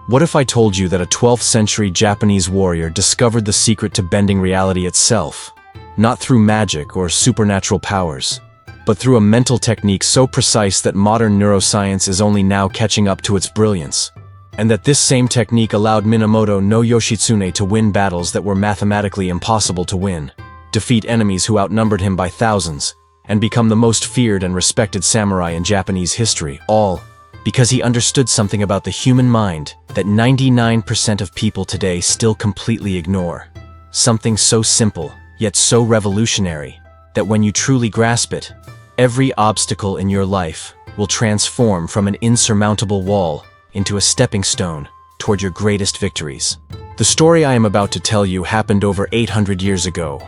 What if I told you that a 12th century Japanese warrior discovered the secret to bending reality itself? Not through magic or supernatural powers, but through a mental technique so precise that modern neuroscience is only now catching up to its brilliance. And that this same technique allowed Minamoto no Yoshitsune to win battles that were mathematically impossible to win, defeat enemies who outnumbered him by thousands, and become the most feared and respected samurai in Japanese history, all because he understood something about the human mind that 99% of people today still completely ignore. Something so simple, yet so revolutionary, that when you truly grasp it, every obstacle in your life will transform from an insurmountable wall into a stepping stone toward your greatest victories. The story I am about to tell you happened over 800 years ago,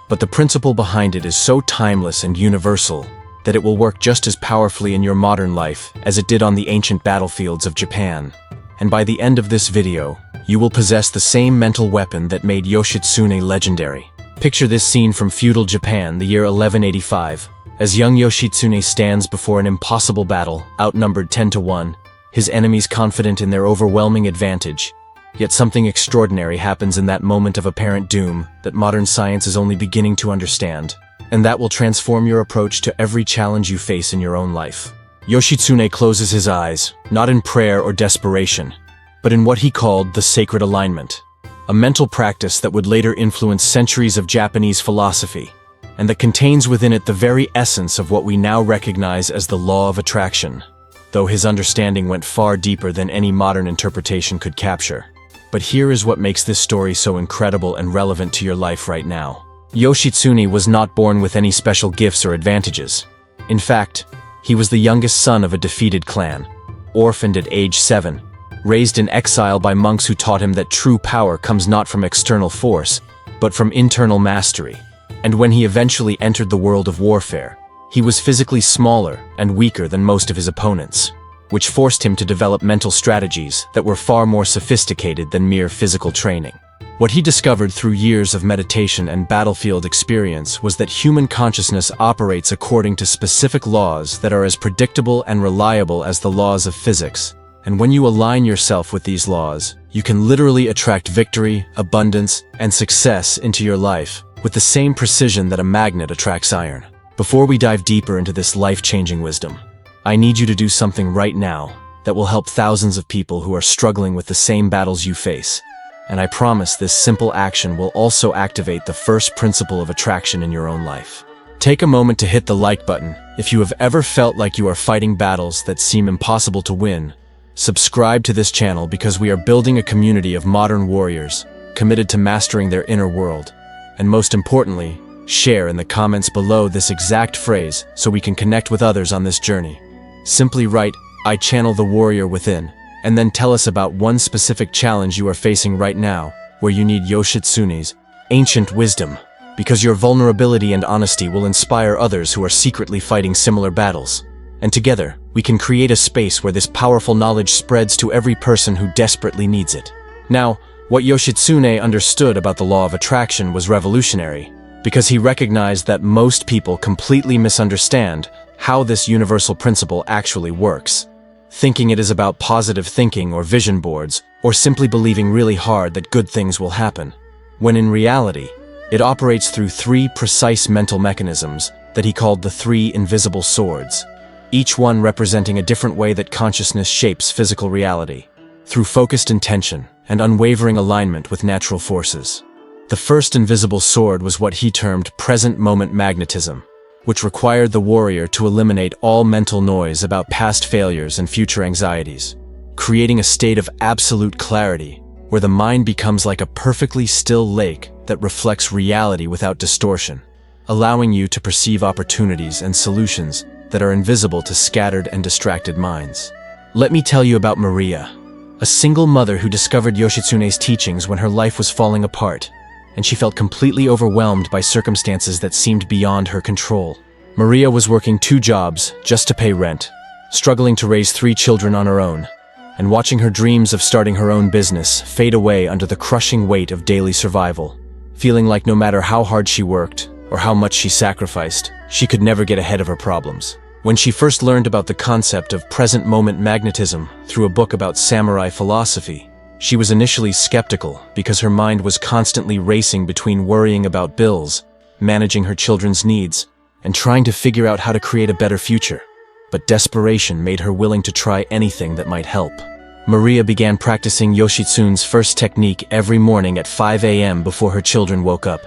but the principle behind it is so timeless and universal that it will work just as powerfully in your modern life as it did on the ancient battlefields of Japan. And by the end of this video, you will possess the same mental weapon that made Yoshitsune legendary. Picture this scene from feudal Japan, the year 1185, as young Yoshitsune stands before an impossible battle, outnumbered 10-1, his enemies confident in their overwhelming advantage. Yet something extraordinary happens in that moment of apparent doom that modern science is only beginning to understand, and that will transform your approach to every challenge you face in your own life. Yoshitsune closes his eyes, not in prayer or desperation, but in what he called the sacred alignment, a mental practice that would later influence centuries of Japanese philosophy, and that contains within it the very essence of what we now recognize as the law of attraction, though his understanding went far deeper than any modern interpretation could capture. But here is what makes this story so incredible and relevant to your life right now. Yoshitsune was not born with any special gifts or advantages. In fact, he was the youngest son of a defeated clan, orphaned at age 7, raised in exile by monks who taught him that true power comes not from external force, but from internal mastery. And when he eventually entered the world of warfare, he was physically smaller and weaker than most of his opponents, which forced him to develop mental strategies that were far more sophisticated than mere physical training. What he discovered through years of meditation and battlefield experience was that human consciousness operates according to specific laws that are as predictable and reliable as the laws of physics. And when you align yourself with these laws, you can literally attract victory, abundance, and success into your life with the same precision that a magnet attracts iron. Before we dive deeper into this life-changing wisdom, I need you to do something right now that will help thousands of people who are struggling with the same battles you face. And I promise this simple action will also activate the first principle of attraction in your own life. Take a moment to hit the like button if you have ever felt like you are fighting battles that seem impossible to win. Subscribe to this channel because we are building a community of modern warriors committed to mastering their inner world. And most importantly, share in the comments below this exact phrase so we can connect with others on this journey. Simply write, "I channel the warrior within," and then tell us about one specific challenge you are facing right now, where you need Yoshitsune's ancient wisdom, because your vulnerability and honesty will inspire others who are secretly fighting similar battles. And together, we can create a space where this powerful knowledge spreads to every person who desperately needs it. Now, what Yoshitsune understood about the law of attraction was revolutionary, because he recognized that most people completely misunderstand how this universal principle actually works, thinking it is about positive thinking or vision boards, or simply believing really hard that good things will happen, when in reality, it operates through 3 precise mental mechanisms that he called the 3 invisible swords, each one representing a different way that consciousness shapes physical reality, through focused intention and unwavering alignment with natural forces. The first invisible sword was what he termed present moment magnetism, which required the warrior to eliminate all mental noise about past failures and future anxieties, creating a state of absolute clarity where the mind becomes like a perfectly still lake that reflects reality without distortion, allowing you to perceive opportunities and solutions that are invisible to scattered and distracted minds. Let me tell you about Maria, a single mother who discovered Yoshitsune's teachings when her life was falling apart, and she felt completely overwhelmed by circumstances that seemed beyond her control. Maria was working 2 jobs just to pay rent, struggling to raise 3 children on her own, and watching her dreams of starting her own business fade away under the crushing weight of daily survival, feeling like no matter how hard she worked or how much she sacrificed, she could never get ahead of her problems. When she first learned about the concept of present moment magnetism through a book about samurai philosophy, She was initially skeptical because her mind was constantly racing between worrying about bills, managing her children's needs, and trying to figure out how to create a better future. But desperation made her willing to try anything that might help. Maria began practicing Yoshitsune's first technique every morning at 5 a.m. before her children woke up,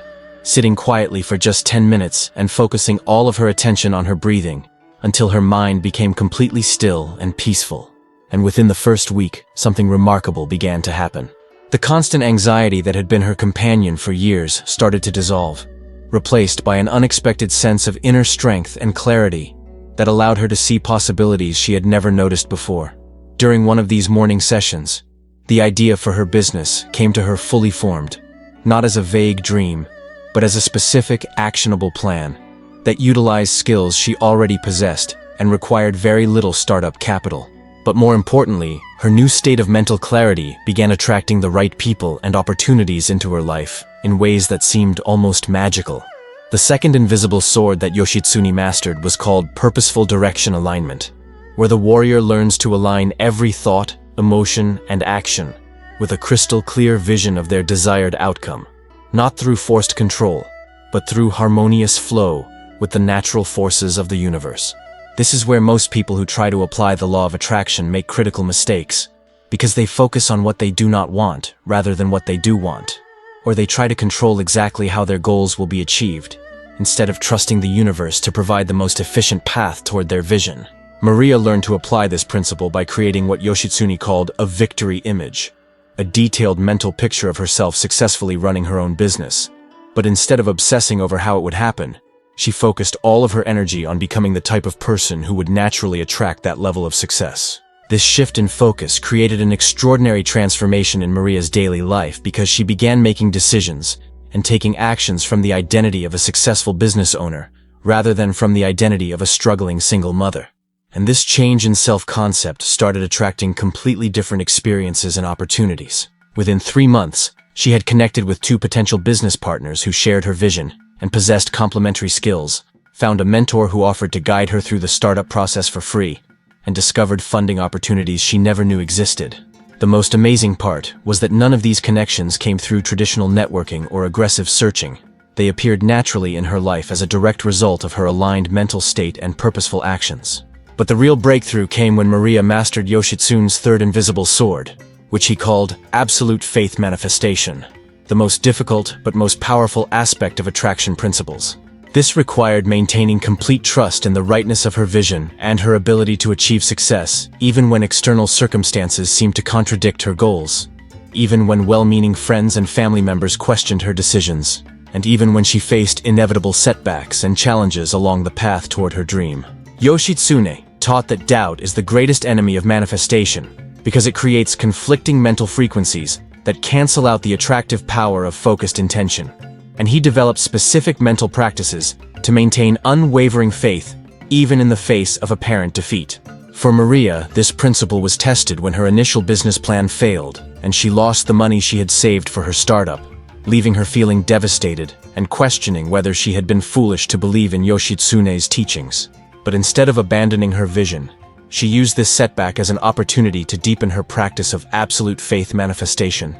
sitting quietly for just 10 minutes and focusing all of her attention on her breathing until her mind became completely still and peaceful. And within the first week, something remarkable began to happen. The constant anxiety that had been her companion for years started to dissolve, replaced by an unexpected sense of inner strength and clarity that allowed her to see possibilities she had never noticed before. During one of these morning sessions, the idea for her business came to her fully formed, not as a vague dream, but as a specific, actionable plan that utilized skills she already possessed and required very little startup capital. But more importantly, her new state of mental clarity began attracting the right people and opportunities into her life in ways that seemed almost magical. The second invisible sword that Yoshitsune mastered was called purposeful direction alignment, where the warrior learns to align every thought, emotion, and action with a crystal clear vision of their desired outcome, not through forced control, but through harmonious flow with the natural forces of the universe. This is where most people who try to apply the law of attraction make critical mistakes, because they focus on what they do not want rather than what they do want, or they try to control exactly how their goals will be achieved, instead of trusting the universe to provide the most efficient path toward their vision. Maria learned to apply this principle by creating what Yoshitsune called a victory image, a detailed mental picture of herself successfully running her own business. But instead of obsessing over how it would happen, she focused all of her energy on becoming the type of person who would naturally attract that level of success. This shift in focus created an extraordinary transformation in Maria's daily life because she began making decisions and taking actions from the identity of a successful business owner rather than from the identity of a struggling single mother. And this change in self-concept started attracting completely different experiences and opportunities. Within 3 months, she had connected with 2 potential business partners who shared her vision and possessed complementary skills, found a mentor who offered to guide her through the startup process for free, and discovered funding opportunities she never knew existed. The most amazing part was that none of these connections came through traditional networking or aggressive searching. They appeared naturally in her life as a direct result of her aligned mental state and purposeful actions. But the real breakthrough came when Maria mastered Yoshitsune's third invisible sword, which he called absolute faith manifestation, the most difficult but most powerful aspect of attraction principles. This required maintaining complete trust in the rightness of her vision and her ability to achieve success, even when external circumstances seemed to contradict her goals, even when well-meaning friends and family members questioned her decisions, and even when she faced inevitable setbacks and challenges along the path toward her dream. Yoshitsune taught that doubt is the greatest enemy of manifestation because it creates conflicting mental frequencies that cancel out the attractive power of focused intention. And he developed specific mental practices to maintain unwavering faith, even in the face of apparent defeat. For Maria, this principle was tested when her initial business plan failed, and she lost the money she had saved for her startup, leaving her feeling devastated and questioning whether she had been foolish to believe in Yoshitsune's teachings. But instead of abandoning her vision, she used this setback as an opportunity to deepen her practice of absolute faith manifestation,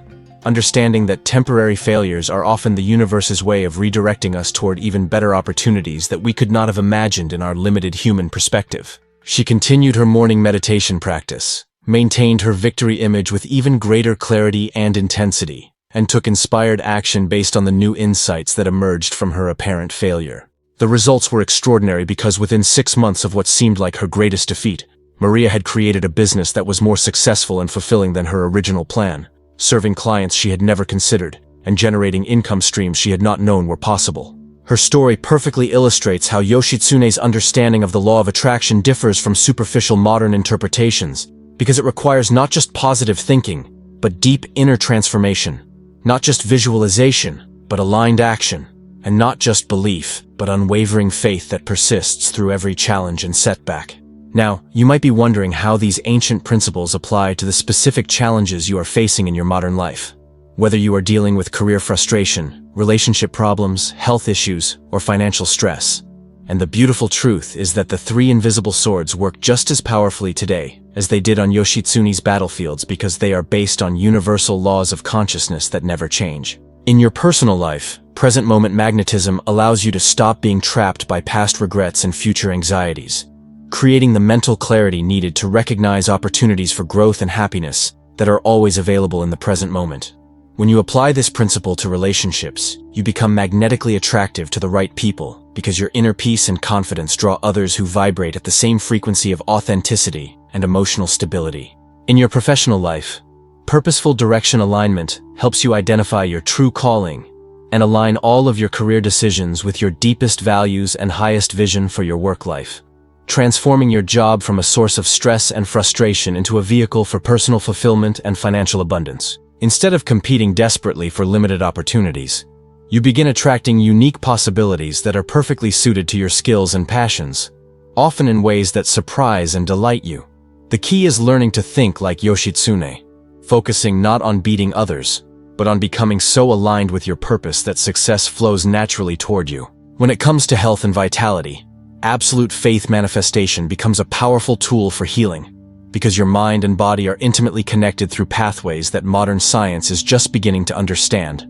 understanding that temporary failures are often the universe's way of redirecting us toward even better opportunities that we could not have imagined in our limited human perspective. She continued her morning meditation practice, maintained her victory image with even greater clarity and intensity, and took inspired action based on the new insights that emerged from her apparent failure. The results were extraordinary because within 6 months of what seemed like her greatest defeat, Maria had created a business that was more successful and fulfilling than her original plan, serving clients she had never considered, and generating income streams she had not known were possible. Her story perfectly illustrates how Yoshitsune's understanding of the law of attraction differs from superficial modern interpretations, because it requires not just positive thinking, but deep inner transformation, not just visualization, but aligned action, and not just belief, but unwavering faith that persists through every challenge and setback. Now, you might be wondering how these ancient principles apply to the specific challenges you are facing in your modern life. Whether you are dealing with career frustration, relationship problems, health issues, or financial stress. And the beautiful truth is that the 3 invisible swords work just as powerfully today as they did on Yoshitsune's battlefields because they are based on universal laws of consciousness that never change. In your personal life, present moment magnetism allows you to stop being trapped by past regrets and future anxieties, creating the mental clarity needed to recognize opportunities for growth and happiness that are always available in the present moment. When you apply this principle to relationships, you become magnetically attractive to the right people because your inner peace and confidence draw others who vibrate at the same frequency of authenticity and emotional stability. In your professional life, purposeful direction alignment helps you identify your true calling and align all of your career decisions with your deepest values and highest vision for your work life, transforming your job from a source of stress and frustration into a vehicle for personal fulfillment and financial abundance. Instead of competing desperately for limited opportunities, you begin attracting unique possibilities that are perfectly suited to your skills and passions, often in ways that surprise and delight you. The key is learning to think like Yoshitsune, focusing not on beating others, but on becoming so aligned with your purpose that success flows naturally toward you. When it comes to health and vitality, absolute faith manifestation becomes a powerful tool for healing, because your mind and body are intimately connected through pathways that modern science is just beginning to understand.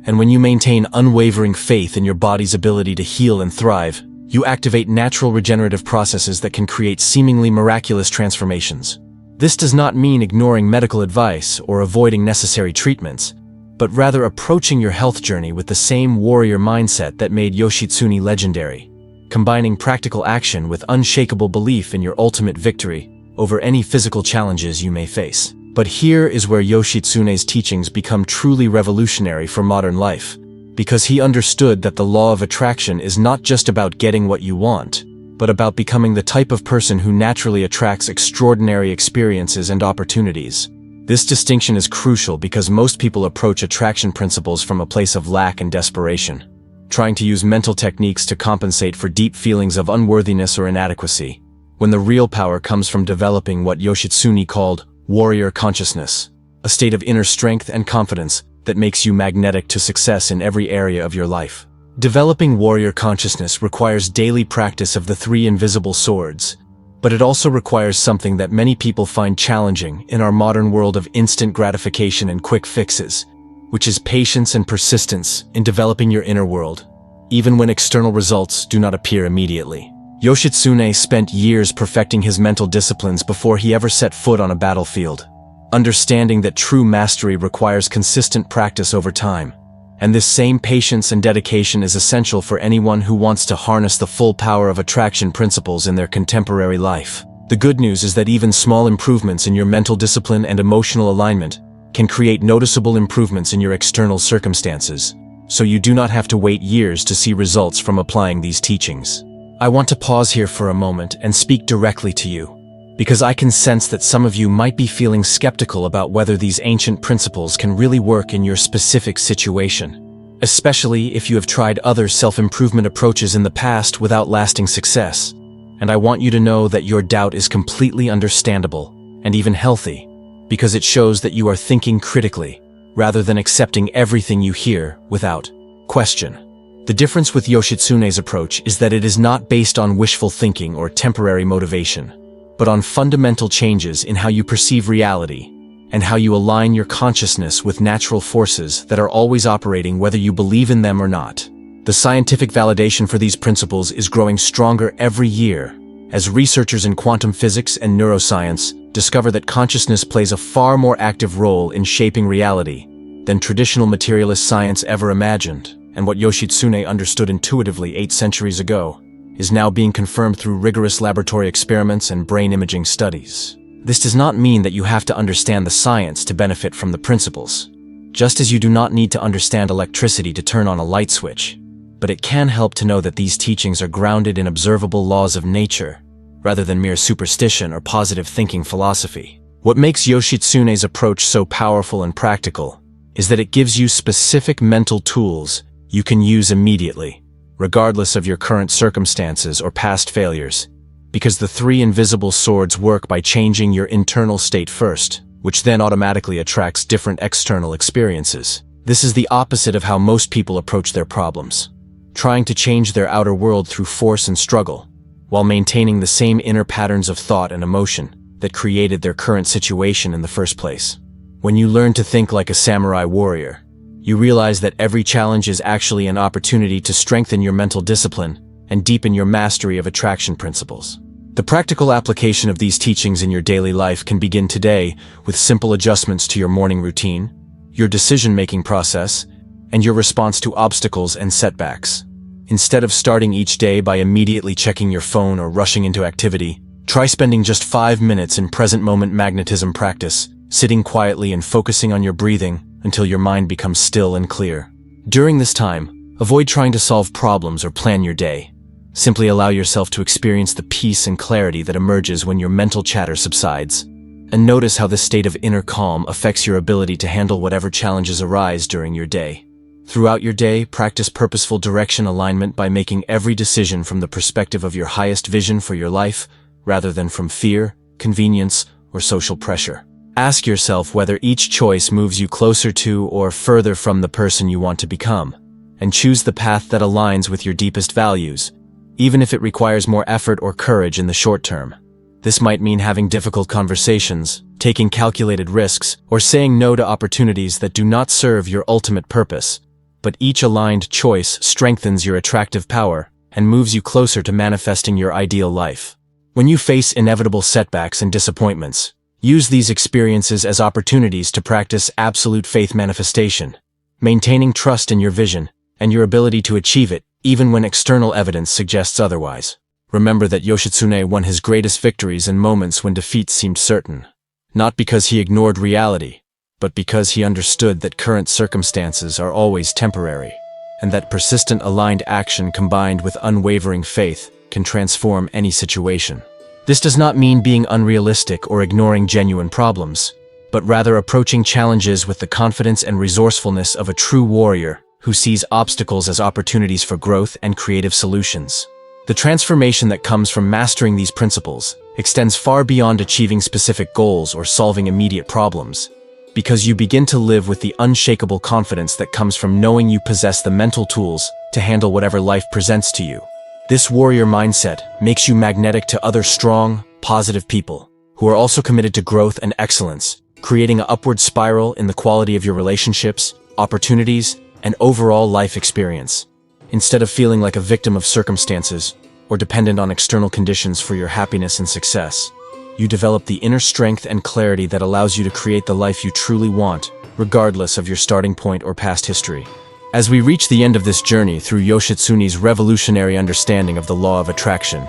And when you maintain unwavering faith in your body's ability to heal and thrive, you activate natural regenerative processes that can create seemingly miraculous transformations. This does not mean ignoring medical advice or avoiding necessary treatments, but rather approaching your health journey with the same warrior mindset that made Yoshitsune legendary, combining practical action with unshakable belief in your ultimate victory over any physical challenges you may face. But here is where Yoshitsune's teachings become truly revolutionary for modern life, because he understood that the law of attraction is not just about getting what you want, but about becoming the type of person who naturally attracts extraordinary experiences and opportunities. This distinction is crucial because most people approach attraction principles from a place of lack and desperation, trying to use mental techniques to compensate for deep feelings of unworthiness or inadequacy, when the real power comes from developing what Yoshitsune called warrior consciousness, a state of inner strength and confidence that makes you magnetic to success in every area of your life. Developing warrior consciousness requires daily practice of the three invisible swords, but it also requires something that many people find challenging in our modern world of instant gratification and quick fixes, which is patience and persistence in developing your inner world, even when external results do not appear immediately. Yoshitsune spent years perfecting his mental disciplines before he ever set foot on a battlefield, understanding that true mastery requires consistent practice over time, and this same patience and dedication is essential for anyone who wants to harness the full power of attraction principles in their contemporary life. The good news is that even small improvements in your mental discipline and emotional alignment can create noticeable improvements in your external circumstances, so you do not have to wait years to see results from applying these teachings. I want to pause here for a moment and speak directly to you, because I can sense that some of you might be feeling skeptical about whether these ancient principles can really work in your specific situation, especially if you have tried other self-improvement approaches in the past without lasting success. And I want you to know that your doubt is completely understandable and even healthy, because it shows that you are thinking critically, rather than accepting everything you hear without question. The difference with Yoshitsune's approach is that it is not based on wishful thinking or temporary motivation, but on fundamental changes in how you perceive reality and how you align your consciousness with natural forces that are always operating whether you believe in them or not. The scientific validation for these principles is growing stronger every year as researchers in quantum physics and neuroscience discover that consciousness plays a far more active role in shaping reality than traditional materialist science ever imagined. And what Yoshitsune understood intuitively 8 centuries ago is now being confirmed through rigorous laboratory experiments and brain imaging studies. This does not mean that you have to understand the science to benefit from the principles, just as you do not need to understand electricity to turn on a light switch, but it can help to know that these teachings are grounded in observable laws of nature, rather than mere superstition or positive thinking philosophy. What makes Yoshitsune's approach so powerful and practical is that it gives you specific mental tools you can use immediately, regardless of your current circumstances or past failures, because the three invisible swords work by changing your internal state first, which then automatically attracts different external experiences. This is the opposite of how most people approach their problems, trying to change their outer world through force and struggle, while maintaining the same inner patterns of thought and emotion. that created their current situation in the first place. When you learn to think like a samurai warrior, you realize that every challenge is actually an opportunity to strengthen your mental discipline and deepen your mastery of attraction principles. The practical application of these teachings in your daily life can begin today with simple adjustments to your morning routine, your decision-making process, and your response to obstacles and setbacks. Instead of starting each day by immediately checking your phone or rushing into activity, try spending just 5 minutes in present-moment magnetism practice, sitting quietly and focusing on your breathing until your mind becomes still and clear. During this time, avoid trying to solve problems or plan your day. Simply allow yourself to experience the peace and clarity that emerges when your mental chatter subsides, and notice how this state of inner calm affects your ability to handle whatever challenges arise during your day. Throughout your day, practice purposeful direction alignment by making every decision from the perspective of your highest vision for your life, rather than from fear, convenience, or social pressure. Ask yourself whether each choice moves you closer to or further from the person you want to become, and choose the path that aligns with your deepest values, even if it requires more effort or courage in the short term. This might mean having difficult conversations, taking calculated risks, or saying no to opportunities that do not serve your ultimate purpose. But each aligned choice strengthens your attractive power and moves you closer to manifesting your ideal life. When you face inevitable setbacks and disappointments, use these experiences as opportunities to practice absolute faith manifestation, maintaining trust in your vision and your ability to achieve it even when external evidence suggests otherwise. Remember that Yoshitsune won his greatest victories in moments when defeat seemed certain, not because he ignored reality, but because he understood that current circumstances are always temporary, and that persistent aligned action combined with unwavering faith can transform any situation. This does not mean being unrealistic or ignoring genuine problems, but rather approaching challenges with the confidence and resourcefulness of a true warrior who sees obstacles as opportunities for growth and creative solutions. The transformation that comes from mastering these principles extends far beyond achieving specific goals or solving immediate problems, because you begin to live with the unshakable confidence that comes from knowing you possess the mental tools to handle whatever life presents to you. This warrior mindset makes you magnetic to other strong, positive people who are also committed to growth and excellence, creating an upward spiral in the quality of your relationships, opportunities, and overall life experience. Instead of feeling like a victim of circumstances or dependent on external conditions for your happiness and success, you develop the inner strength and clarity that allows you to create the life you truly want, regardless of your starting point or past history. As we reach the end of this journey through Yoshitsune's revolutionary understanding of the law of attraction,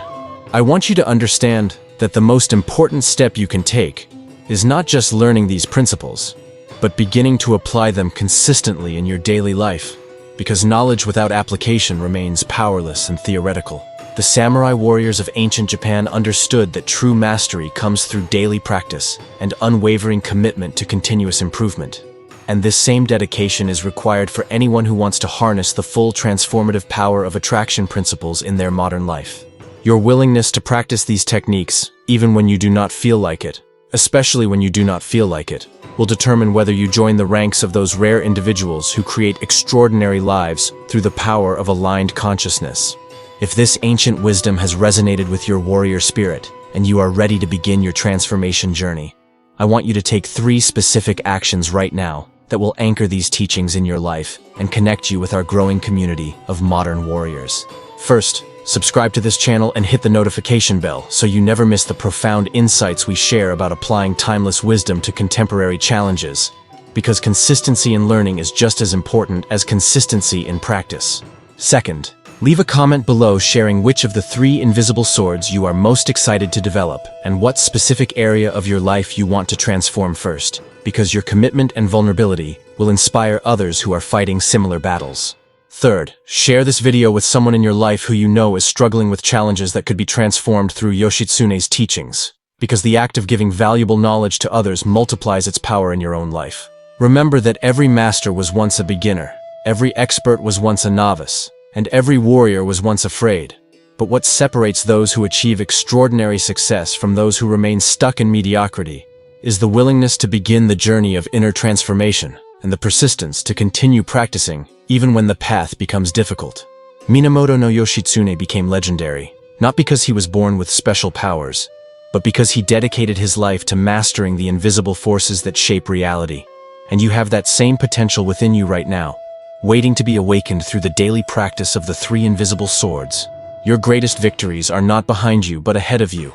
I want you to understand that the most important step you can take is not just learning these principles, but beginning to apply them consistently in your daily life, because knowledge without application remains powerless and theoretical. The samurai warriors of ancient Japan understood that true mastery comes through daily practice and unwavering commitment to continuous improvement. And this same dedication is required for anyone who wants to harness the full transformative power of attraction principles in their modern life. Your willingness to practice these techniques, even when you do not feel like it, especially when you do not feel like it, will determine whether you join the ranks of those rare individuals who create extraordinary lives through the power of aligned consciousness. If this ancient wisdom has resonated with your warrior spirit and you are ready to begin your transformation journey, I want you to take 3 specific actions right now that will anchor these teachings in your life and connect you with our growing community of modern warriors. First, subscribe to this channel and hit the notification bell so you never miss the profound insights we share about applying timeless wisdom to contemporary challenges, because consistency in learning is just as important as consistency in practice. Second, leave a comment below sharing which of the 3 invisible swords you are most excited to develop and what specific area of your life you want to transform first, because your commitment and vulnerability will inspire others who are fighting similar battles. Third, share this video with someone in your life who you know is struggling with challenges that could be transformed through Yoshitsune's teachings, because the act of giving valuable knowledge to others multiplies its power in your own life. Remember that every master was once a beginner, every expert was once a novice, and every warrior was once afraid. But what separates those who achieve extraordinary success from those who remain stuck in mediocrity is the willingness to begin the journey of inner transformation and the persistence to continue practicing even when the path becomes difficult. Minamoto no Yoshitsune became legendary, not because he was born with special powers, but because he dedicated his life to mastering the invisible forces that shape reality. And you have that same potential within you right now, waiting to be awakened through the daily practice of the three invisible swords. Your greatest victories are not behind you but ahead of you,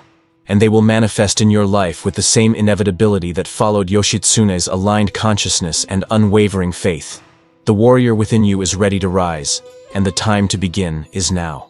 and they will manifest in your life with the same inevitability that followed Yoshitsune's aligned consciousness and unwavering faith. The warrior within you is ready to rise, and the time to begin is now.